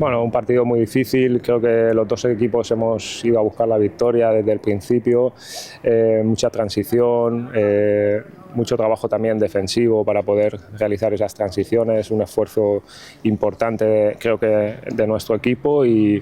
Bueno, un partido muy difícil, creo que los dos equipos hemos ido a buscar la victoria desde el principio, mucha transición, mucho trabajo también defensivo para poder realizar esas transiciones, un esfuerzo importante creo que de nuestro equipo y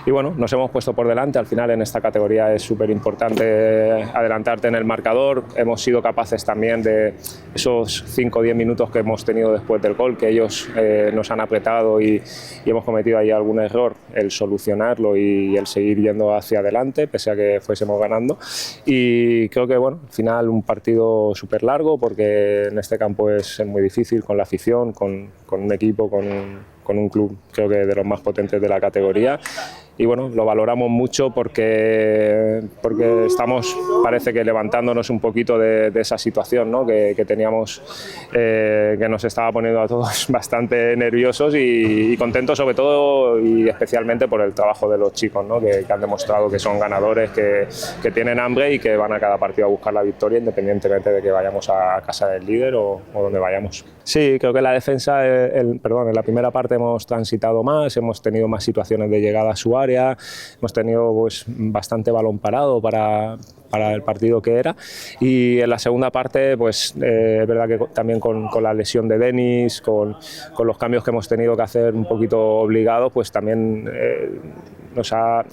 bueno, nos hemos puesto por delante. Al final en esta categoría es súper importante adelantarte en el marcador. Hemos sido capaces también de esos 5 o 10 minutos que hemos tenido después del gol, que ellos nos han apretado y hemos cometido ahí algún error, el solucionarlo y el seguir yendo hacia adelante, pese a que fuésemos ganando. Y creo que bueno, al final un partido súper largo, porque en este campo es muy difícil, con la afición, con un equipo, con un club creo que de los más potentes de la categoría. Y bueno, lo valoramos mucho porque estamos, parece que levantándonos un poquito de esa situación, ¿no? que teníamos, que nos estaba poniendo a todos bastante nerviosos y contentos, sobre todo y especialmente por el trabajo de los chicos, ¿no? que han demostrado que son ganadores, que tienen hambre y que van a cada partido a buscar la victoria, independientemente de que vayamos a casa del líder o donde vayamos. Sí, creo que la defensa, en la primera parte hemos transitado más, hemos tenido más situaciones de llegada a su área, hemos tenido pues bastante balón parado para el partido que era, y en la segunda parte pues es verdad que también con la lesión de Denis, con los cambios que hemos tenido que hacer un poquito obligados, pues también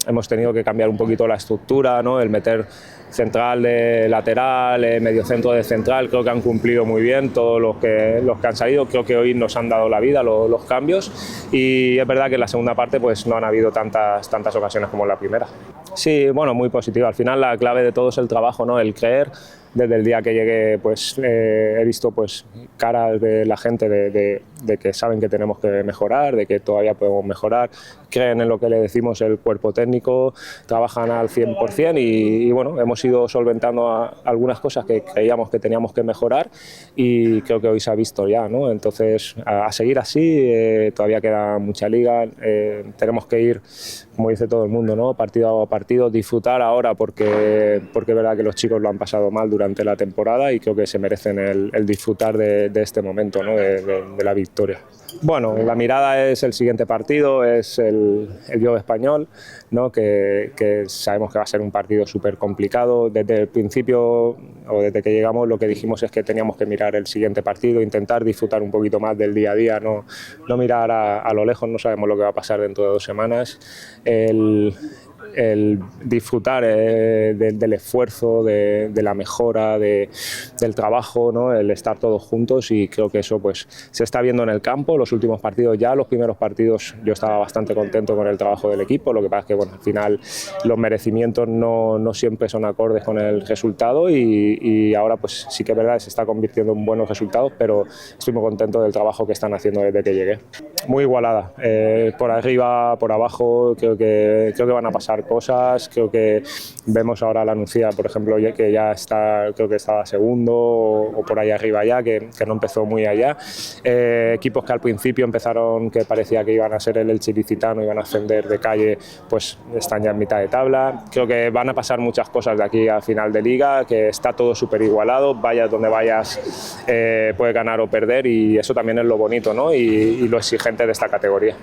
hemos tenido que cambiar un poquito la estructura, ¿no? El meter central de lateral, medio centro de central, creo que han cumplido muy bien todos los que han salido. Creo que hoy nos han dado la vida los cambios, y es verdad que en la segunda parte pues no han habido tantas ocasiones como en la primera. Sí, bueno, muy positivo. Al final la clave de todo es el trabajo, ¿no? El creer. Desde el día que llegué pues he visto pues caras de la gente de que saben que tenemos que mejorar, de que todavía podemos mejorar, creen en lo que le decimos el cuerpo técnico, trabajan al 100% y bueno, hemos ido solventando algunas cosas que creíamos que teníamos que mejorar, y creo que hoy se ha visto ya, ¿no? Entonces a seguir así, todavía queda mucha liga, tenemos que ir, como dice todo el mundo, ¿no? Partido a partido, disfrutar ahora porque es verdad que los chicos lo han pasado mal durante la temporada y creo que se merecen el disfrutar de este momento, ¿no? de la victoria. Bueno, la mirada es el siguiente partido, es el Bio Español, ¿no? que sabemos que va a ser un partido súper complicado. Desde el principio o desde que llegamos lo que dijimos es que teníamos que mirar el siguiente partido, intentar disfrutar un poquito más del día a día, no mirar a lo lejos, no sabemos lo que va a pasar dentro de 2 semanas. El disfrutar del esfuerzo, de la mejora, del trabajo, ¿no? El estar todos juntos, y creo que eso pues se está viendo en el campo. Los últimos partidos ya, los primeros partidos yo estaba bastante contento con el trabajo del equipo, lo que pasa es que bueno, al final los merecimientos no siempre son acordes con el resultado, y ahora pues sí que es verdad que se está convirtiendo en buenos resultados, pero estoy muy contento del trabajo que están haciendo desde que llegué. Muy igualada, por arriba, por abajo, creo que van a pasar cosas. Creo que vemos ahora la Nucía, por ejemplo, que ya está, creo que estaba segundo o por ahí arriba ya, que no empezó muy allá. Equipos que al principio empezaron, que parecía que iban a ser el Elche Ilicitano, iban a ascender de calle, pues están ya en mitad de tabla. Creo que van a pasar muchas cosas de aquí al final de liga, que está todo súper igualado, vayas donde vayas, puedes ganar o perder, y eso también es lo bonito, ¿no? y lo exigente de esta categoría.